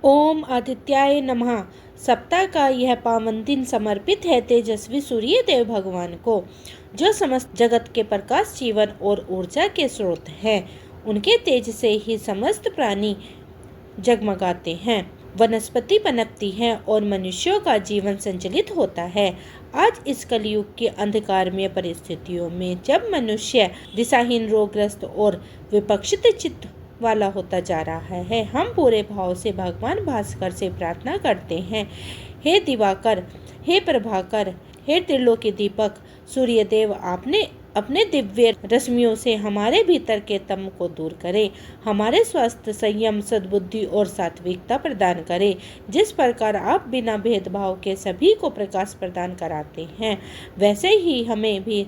ओम आदित्याय नमः। सप्ताह का यह पावन दिन समर्पित है तेजस्वी सूर्य देव भगवान को, जो समस्त जगत के प्रकाश, जीवन और ऊर्जा के स्रोत हैं। उनके तेज से ही समस्त प्राणी जगमगाते हैं, वनस्पति पनपती है और मनुष्यों का जीवन संचालित होता है। आज इस कलयुग की अंधकारमय परिस्थितियों में जब मनुष्य दिशाहीन, रोगग्रस्त और विपक्षित चित्त वाला होता जा रहा है, हम पूरे भाव से भगवान भास्कर से प्रार्थना करते हैं। हे दिवाकर, हे प्रभाकर, हे त्रिलोकी दीपक सूर्यदेव, आपने अपने दिव्य रश्मियों से हमारे भीतर के तम को दूर करें, हमारे स्वास्थ्य, संयम, सद्बुद्धि और सात्विकता प्रदान करें। जिस प्रकार आप बिना भेदभाव के सभी को प्रकाश प्रदान कराते हैं, वैसे ही हमें भी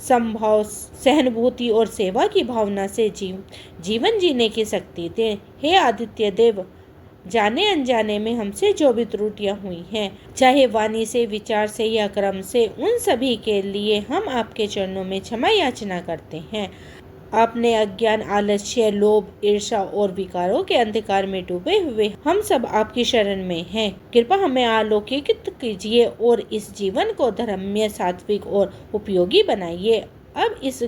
समभाव, सहानुभूति और सेवा की भावना से जीवन जीने की शक्ति दें। हे आदित्य देव, जाने अनजाने में हमसे जो भी त्रुटियां हुई हैं, चाहे वाणी से, विचार से या कर्म से, उन सभी के लिए हम आपके चरणों में क्षमा याचना करते हैं। आपने अज्ञान, आलस्य, लोभ, ईर्ष्या और विकारों के अंधकार में डूबे हुए हम सब आपकी शरण में हैं। कृपा हमें आलोकित कीजिए और इस जीवन को धर्ममय, सात्विक और उपयोगी बनाइए। अब इस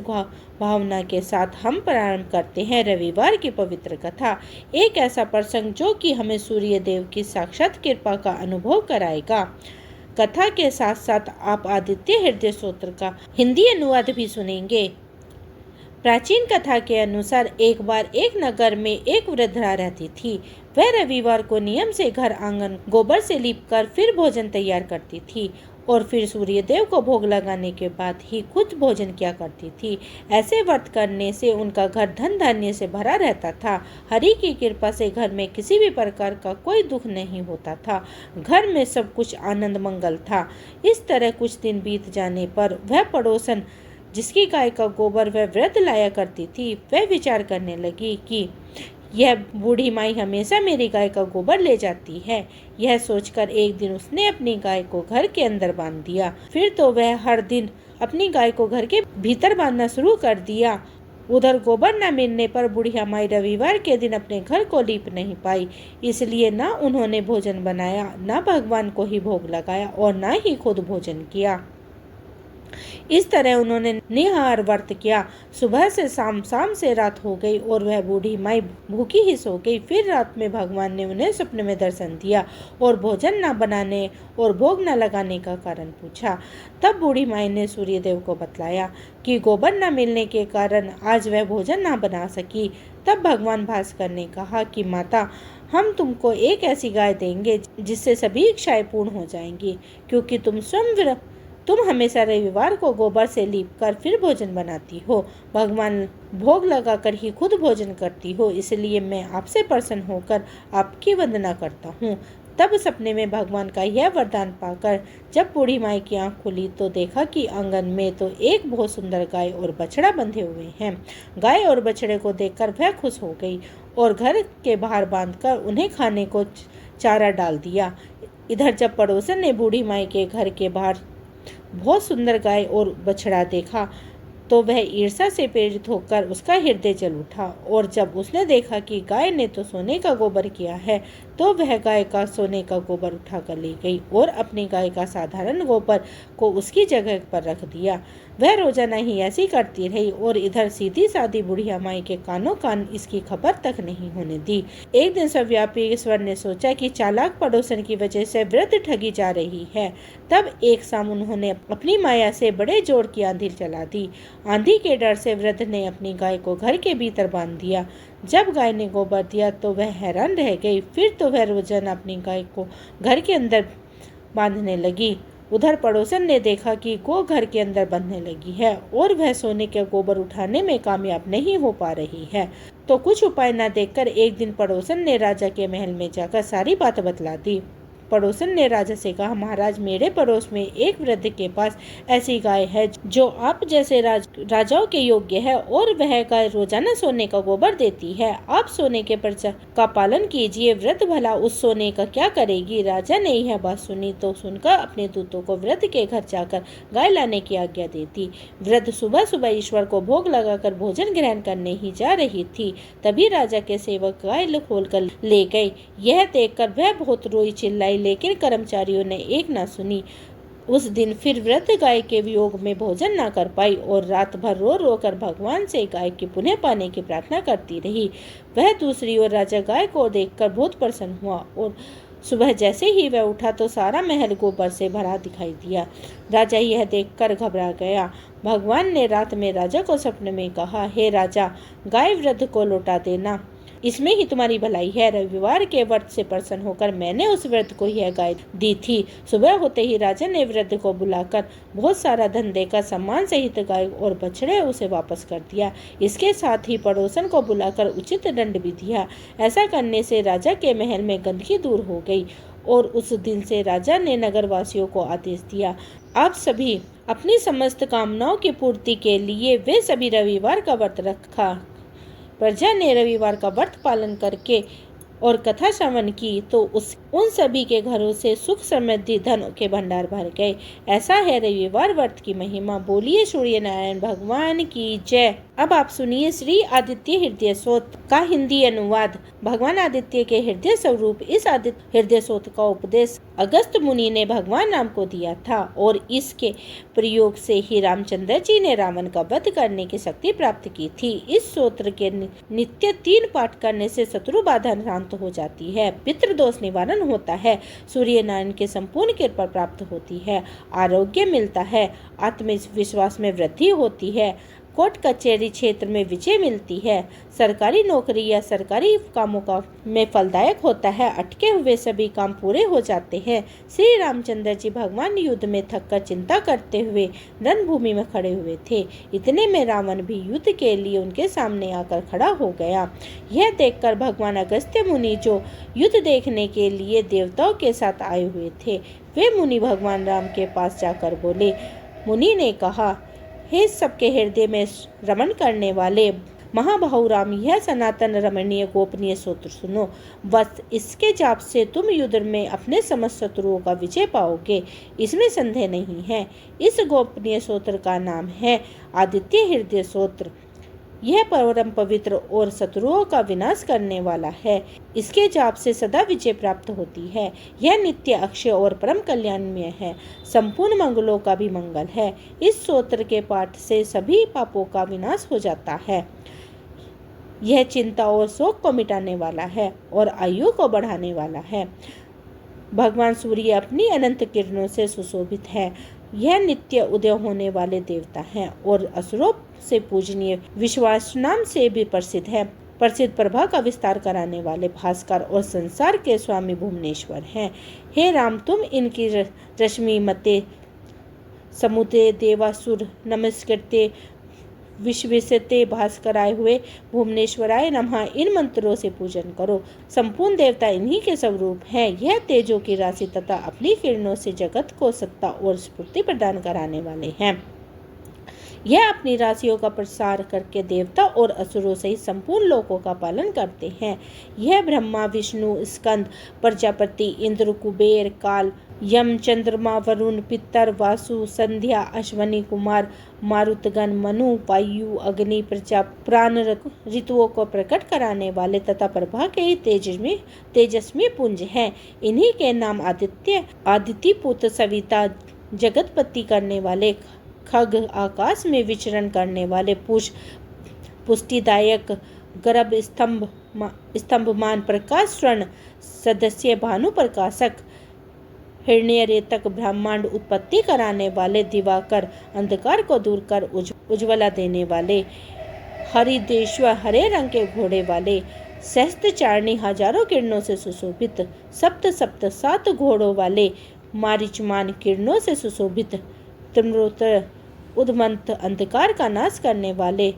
भावना के साथ हम प्रारंभ करते हैं रविवार की पवित्र कथा, एक ऐसा प्रसंग जो कि हमें सूर्य देव की साक्षात कृपा का अनुभव कराएगा। कथा के साथ साथ आप आदित्य हृदय स्तोत्र का हिंदी अनुवाद भी सुनेंगे। प्राचीन कथा के अनुसार एक बार एक नगर में एक वृद्धा रहती थी। वह रविवार को नियम से घर आंगन गोबर से लीपकर फिर भोजन तैयार करती थी और फिर सूर्यदेव को भोग लगाने के बाद ही खुद भोजन किया करती थी। ऐसे व्रत करने से उनका घर धन धान्य से भरा रहता था। हरि की कृपा से घर में किसी भी प्रकार का कोई दुख नहीं होता था। घर में सब कुछ आनंद मंगल था। इस तरह कुछ दिन बीत जाने पर वह पड़ोसन, जिसकी गाय का गोबर वह वृद्ध लाया करती थी, वह विचार करने लगी कि यह बूढ़ी माई हमेशा मेरी गाय का गोबर ले जाती है। यह सोचकर एक दिन उसने अपनी गाय को घर के अंदर बांध दिया। फिर तो वह हर दिन अपनी गाय को घर के भीतर बांधना शुरू कर दिया। उधर गोबर न मिलने पर बुढ़िया माई रविवार के दिन अपने घर को लीप नहीं पाई, इसलिए न उन्होंने भोजन बनाया, न भगवान को ही भोग लगाया और न ही खुद भोजन किया। इस तरह उन्होंने निहार व्रत किया। सुबह से शाम, शाम से रात हो गई और वह बूढ़ी माई भूखी ही सो गई। फिर रात में भगवान ने उन्हें सपने में दर्शन दिया और भोजन न बनाने और भोग न लगाने का कारण पूछा। तब बूढ़ी माई ने सूर्यदेव को बतलाया कि गोबर न मिलने के कारण आज वह भोजन न बना सकी। तब भगवान भास्कर ने कहा कि माता, हम तुमको एक ऐसी गाय देंगे जिससे सभी इच्छाएं पूर्ण हो जाएंगी, क्योंकि तुम हमेशा रविवार को गोबर से लीपकर फिर भोजन बनाती हो, भगवान भोग लगाकर ही खुद भोजन करती हो, इसलिए मैं आपसे प्रसन्न होकर आपकी वंदना करता हूँ। तब सपने में भगवान का यह वरदान पाकर जब बूढ़ी माई की आंख खुली तो देखा कि आंगन में तो एक बहुत सुंदर गाय और बछड़ा बंधे हुए हैं। गाय और बछड़े को देखकर वह खुश हो गई और घर के बाहर बांधकर उन्हें खाने को चारा डाल दिया। इधर जब पड़ोसन ने बूढ़ी माई के घर के बाहर बहुत सुंदर गाय और बछड़ा देखा तो वह ईर्ष्या से प्रेरित होकर उसका हृदय जल उठा और जब उसने देखा कि गाय ने तो सोने का गोबर किया है, तो वह गाय का सोने का गोबर उठाकर ले गई और अपनी गाय का साधारण गोबर को उसकी जगह पर रख दिया। वह रोजाना ही ऐसी करती रही और इधर सीधी सादी बुढ़िया माई के कानों कान इसकी खबर तक नहीं होने दी। एक दिन सर्वव्यापी ईश्वर ने सोचा कि चालाक पड़ोसन की वजह से वृद्ध ठगी जा रही है। तब एक शाम उन्होंने अपनी माया से बड़े जोर की आंधी चला दी। आंधी के डर से वृद्ध ने अपनी गाय को घर के भीतर बांध दिया। जब गाय ने गोबर दिया तो वह हैरान रह गई। फिर तो वह रोजाना अपनी गाय को घर के अंदर बांधने लगी। उधर पड़ोसन ने देखा कि गौ घर के अंदर बंधने लगी है और वह सोने के गोबर उठाने में कामयाब नहीं हो पा रही है, तो कुछ उपाय न देखकर एक दिन पड़ोसन ने राजा के महल में जाकर सारी बात बतला दी। पड़ोसन ने राजा से कहा, महाराज, मेरे पड़ोस में एक वृद्ध के पास ऐसी गाय है जो आप जैसे राजाओं के योग्य है और वह गाय रोजाना सोने का गोबर देती है। आप सोने के पर्चा का पालन कीजिए। वृद्ध भला उस सोने का क्या करेगी? राजा ने यह बात सुनी तो सुनकर अपने दूतों को वृद्ध के घर जाकर गाय लाने की आज्ञा दे दी। वृद्ध सुबह सुबह ईश्वर को भोग लगाकर भोजन ग्रहण करने ही जा रही थी, तभी राजा के सेवक गाय खोलकर ले गए। यह देखकर वह बहुत रोई चिल्लाई, लेकिन कर्मचारियों ने एक न सुनी। उस दिन फिर वृद्ध गाय के वियोग में भोजन न कर पाई और रात भर रो रो कर भगवान से गाय की पुण्य पाने की प्रार्थना करती रही। वह दूसरी ओर राजा गाय को देखकर बहुत प्रसन्न हुआ और सुबह जैसे ही वह उठा तो सारा महल गोबर से भरा दिखाई दिया। राजा यह देखकर घबरा गया। भगवान ने रात में राजा को सपने में कहा, हे राजा, गाय वृद्ध को लौटा देना, इसमें ही तुम्हारी भलाई है। रविवार के व्रत से प्रसन्न होकर मैंने उस वृद्ध को यह गाय दी थी। सुबह होते ही राजा ने वृद्ध को बुलाकर बहुत सारा धन देकर सम्मान सहित गाय और बछड़े उसे वापस कर दिया। इसके साथ ही पड़ोसन को बुलाकर उचित दंड भी दिया। ऐसा करने से राजा के महल में गंदगी दूर हो गई और उस दिन से राजा ने नगरवासियों को आदेश दिया, आप सभी अपनी समस्त कामनाओं की पूर्ति के लिए वे सभी रविवार का व्रत रखा। प्रजा ने रविवार का व्रत पालन करके और कथा श्रवण की तो उन सभी के घरों से सुख समृद्धि धन के भंडार भर गए। ऐसा है रविवार व्रत की महिमा। बोलिए सूर्य नारायण भगवान की जय। अब आप सुनिए श्री आदित्य हृदय स्तोत्र का हिंदी अनुवाद। भगवान आदित्य के हृदय स्वरूप इस आदित्य हृदय स्तोत्र का उपदेश अगस्त मुनि ने भगवान राम को दिया था और इसके प्रयोग से ही रामचंद्र जी ने रावण का वध करने की शक्ति प्राप्त की थी। इस स्तोत्र के नित्य 3 पाठ करने से शत्रु बाधा शांत हो जाती है, पितृदोष निवारण होता है, सूर्य नारायण की संपूर्ण कृपा प्राप्त होती है, आरोग्य मिलता है, आत्मविश्वास में वृद्धि होती है, कोर्ट कचहरी क्षेत्र में विजय मिलती है, सरकारी नौकरी या सरकारी कामों का में फलदायक होता है, अटके हुए सभी काम पूरे हो जाते हैं। श्री रामचंद्र जी भगवान युद्ध में थककर चिंता करते हुए रणभूमि में खड़े हुए थे। इतने में रावण भी युद्ध के लिए उनके सामने आकर खड़ा हो गया। यह देखकर भगवान अगस्त्य मुनि, जो युद्ध देखने के लिए देवताओं के साथ आए हुए थे, वे मुनि भगवान राम के पास जाकर बोले। मुनि ने कहा, हे सबके हृदय में रमण करने वाले महाबाहु राम, यह सनातन रमणीय गोपनीय स्तोत्र सुनो। बस इसके जाप से तुम युद्ध में अपने समस्त शत्रुओं का विजय पाओगे, इसमें संदेह नहीं है। इस गोपनीय स्तोत्र का नाम है आदित्य हृदय स्तोत्र। यह परम पवित्र और शत्रुओं का विनाश करने वाला है। इसके जाप से सदा विजय प्राप्त होती है। यह नित्य अक्षय और परम कल्याणमय है, संपूर्ण मंगलों का भी मंगल है। इस स्तोत्र के पाठ से सभी पापों का विनाश हो जाता है। यह चिंता और शोक को मिटाने वाला है और आयु को बढ़ाने वाला है। भगवान सूर्य अपनी अनंत किरणों से सुशोभित है। यह नित्य उदय होने वाले देवता हैं और असुरों से पूजनीय विश्वास नाम से भी प्रसिद्ध है। प्रसिद्ध प्रभा का विस्तार कराने वाले भास्कर और संसार के स्वामी भुवनेश्वर हैं। हे राम, तुम इनकी रश्मि मते समुद्रे देवासुर नमस्कृत्य विश्वसते भास्कराय हुए भुवनेश्वराय नमः, इन मंत्रों से पूजन करो। संपूर्ण देवता इन्हीं के स्वरूप हैं। यह तेजों की राशि तथा अपनी किरणों से जगत को सत्ता और स्फूर्ति प्रदान कराने वाले हैं। यह अपनी राशियों का प्रसार करके देवता और असुरों सहित संपूर्ण लोकों का पालन करते हैं। यह ब्रह्मा, विष्णु, स्कंद, प्रजापति, इंद्र, कुबेर, काल, यम, चंद्रमा, वरुण, पितर, वासु, संध्या, अश्वनी कुमार, मारुतगण, मनु, वायु, अग्नि, प्रजा, प्राण ऋतुओं को प्रकट कराने वाले तथा प्रभा के तेजस्वी पुंज हैं। इन्हीं के नाम आदित्य पुत्र, सविता, जगतपति करने वाले, खग, आकाश में विचरण करने वाले, पुष्टिदायक, गर्भ, स्तंभमान, प्रकाश, स्वर्ण सदस्य, भानु प्रकाशक, हिरण्य रेतक, ब्रह्मांड उत्पत्ति कराने वाले, दिवाकर, अंधकार को दूर कर उज्ज्वला देने वाले, हरिदेश्वर, हरे रंग के घोड़े वाले, सहस्त्रचारिणी, हजारों किरणों से सुशोभित, सप्त 7 घोड़ों वाले, मारीचमान, किरणों से सुशोभित, त्रिमूर्त, उद्मंत, अंधकार का नाश करने वाले,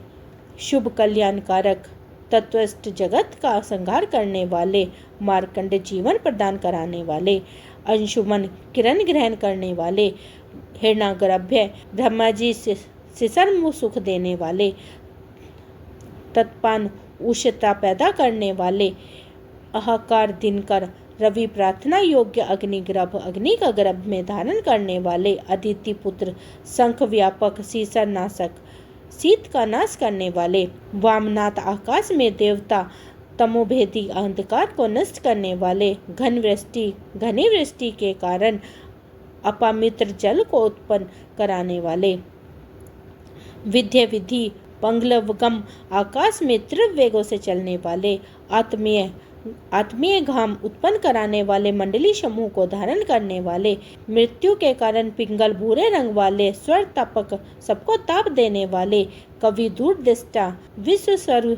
शुभ कल्याणकारक, तत्वस्थ जगत का संहार करने वाले, मार्कंड जीवन प्रदान कराने वाले, अंशुमन किरण ग्रहण करने वाले, हिरण्यागर्भ्य ब्रह्मा जी सिसर सुख देने वाले, तत्पान उष्णता पैदा करने वाले, अहकार दिनकर रवि प्रार्थना योग्य अग्निगर्भ अग्नि का गर्भ में धारण करने वाले, अदिति पुत्र शंख व्यापक सीसर नाशक शीत का नाश करने वाले, वामनाथ आकाश में देवता तमोभेदी अंधकार को नष्ट करने वाले, घनी वृष्टि के कारण अपामित्र जल को उत्पन्न कराने वाले, विद्या विधि पंगलवगम आकाश में तीव्र वेगों से चलने वाले, आत्मीय घाम उत्पन्न कराने वाले, मंडली समूह को धारण करने वाले, मृत्यु के कारण पिंगल भूरे रंग वाले, स्वर तापक सबको ताप देने वाले, कवि दूरदृष्टा विश्व सर्व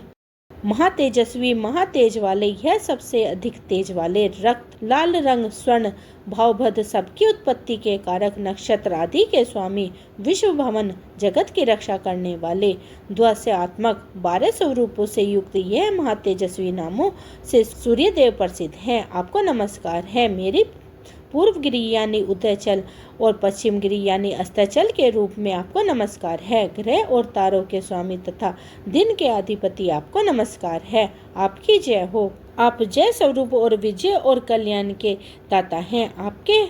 महातेजस्वी महातेज वाले, यह सबसे अधिक तेज वाले, रक्त लाल रंग स्वर्ण भावभद्र सबकी उत्पत्ति के कारक, नक्षत्र आदि के स्वामी, विश्व भवन जगत की रक्षा करने वाले, द्वास्यात्मक 12 स्वरूपों से युक्त यह महातेजस्वी नामों से सूर्य देव प्रसिद्ध हैं। आपको नमस्कार है। मेरी पूर्व गिरी यानी उदयचल और पश्चिम गिरी यानी अस्ताचल के रूप में आपको नमस्कार है। ग्रह और तारों के स्वामी तथा दिन के अधिपति आपको नमस्कार है। आपकी जय हो। आप जय स्वरूप और विजय और कल्याण के दाता हैं। आपके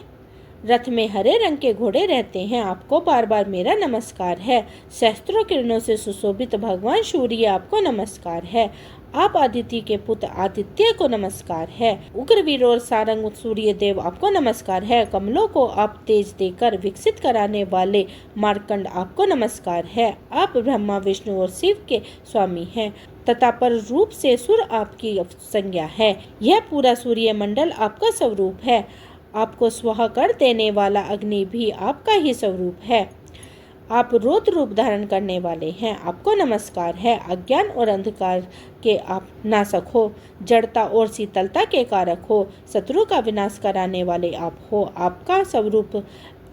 रथ में हरे रंग के घोड़े रहते हैं। आपको बार बार मेरा नमस्कार है। सहस्त्रों किरणों से सुशोभित भगवान सूर्य आपको नमस्कार है। आप आदित्य के पुत्र आदित्य को नमस्कार है। उग्रवीर और सारंग सूर्य देव आपको नमस्कार है। कमलों को आप तेज देकर विकसित कराने वाले मार्कंड आपको नमस्कार है। आप ब्रह्मा विष्णु और शिव के स्वामी हैं तथा पर रूप से सुर आपकी संज्ञा है। यह पूरा सूर्य मंडल आपका स्वरूप है। आपको स्वाहा कर देने वाला अग्नि भी आपका ही स्वरूप है। आप रौद्र रूप धारण करने वाले हैं। आपको नमस्कार है। अज्ञान और अंधकार के आप नाशक हो, जड़ता और शीतलता के कारक हो, शत्रु का विनाश कराने वाले आप हो। आपका स्वरूप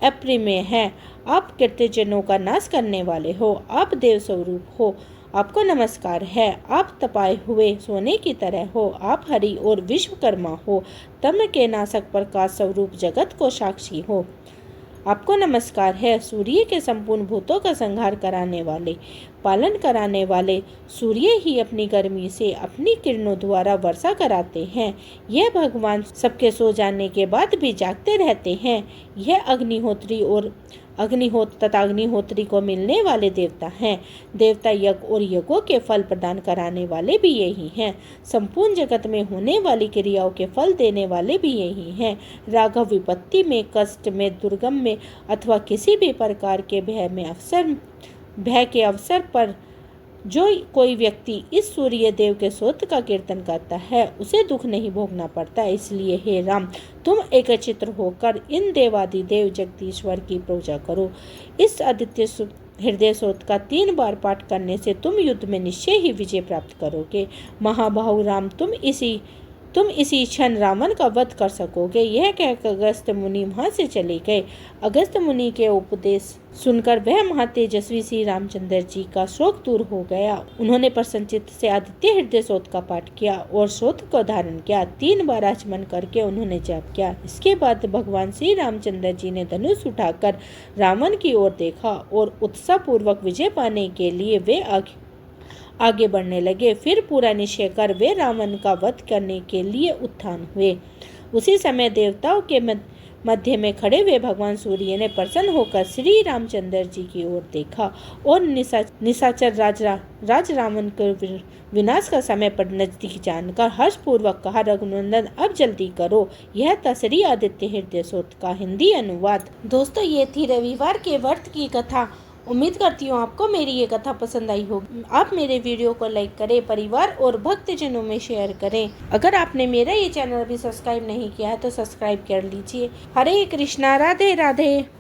अप्रिमेय है। आप कृतजनों का नाश करने वाले हो। आप देव स्वरूप हो। आपको नमस्कार है। आप तपाए हुए सोने की तरह हो। आप हरि और विश्वकर्मा हो। तम के नाशक प्रकाश स्वरूप जगत को साक्षी हो। आपको नमस्कार है। सूर्य के संपूर्ण भूतों का संहार कराने वाले, पालन कराने वाले, सूर्य ही अपनी गर्मी से अपनी किरणों द्वारा वर्षा कराते हैं। यह भगवान सबके सो जाने के बाद भी जागते रहते हैं। यह अग्निहोत्र तथा अग्निहोत्री को मिलने वाले देवता हैं। देवता यज्ञ और यज्ञों के फल प्रदान कराने वाले भी यही हैं। संपूर्ण जगत में होने वाली क्रियाओं के फल देने वाले भी यही हैं। राघव विपत्ति में, कष्ट में, दुर्गम में अथवा किसी भी प्रकार के भय के अवसर पर जो कोई व्यक्ति इस सूर्य देव के स्तोत्र का कीर्तन करता है उसे दुख नहीं भोगना पड़ता। इसलिए हे राम, तुम एकत्रित होकर इन देवादिदेव जगदीश्वर की पूजा करो। इस आदित्य हृदय स्तोत्र का 3 बार पाठ करने से तुम युद्ध में निश्चय ही विजय प्राप्त करोगे। महाबाहु राम, तुम इसी क्षण रावण का वध कर सकोगे। यह कहकर अगस्त्य मुनि वहां से चले गए। अगस्त्य मुनि के उपदेश सुनकर वह महातेजस्वी श्री रामचंद्र जी का शोक दूर हो गया। उन्होंने प्रसन्नचित्त से आदित्य हृदय स्तोत्र का पाठ किया और स्तोत्र को धारण किया। 3 बार आचमन करके उन्होंने जप किया। इसके बाद भगवान श्री रामचंद्र जी ने धनुष उठाकर रावण की ओर देखा और उत्साह पूर्वक विजय पाने के लिए वे आगे बढ़ने लगे। फिर पूरा निश्चय कर वे रावण का वध करने के लिए उत्थान हुए। उसी समय देवताओं के मध्य में खड़े हुए भगवान सूर्य ने प्रसन्न होकर श्री रामचंद्र जी की ओर देखा और निशाचर राज रावण के विनाश का समय पर नजदीक जानकर हर्षपूर्वक कहा, रघुनंदन अब जल्दी करो। यह था श्री आदित्य हृदय स्तोत्र का हिंदी अनुवाद। दोस्तों, ये थी रविवार के व्रत की कथा। उम्मीद करती हूँ आपको मेरी ये कथा पसंद आई होगी। आप मेरे वीडियो को लाइक करें, परिवार और भक्तजनों में शेयर करें। अगर आपने मेरा ये चैनल अभी सब्सक्राइब नहीं किया है तो सब्सक्राइब कर लीजिए। हरे कृष्णा, राधे राधे।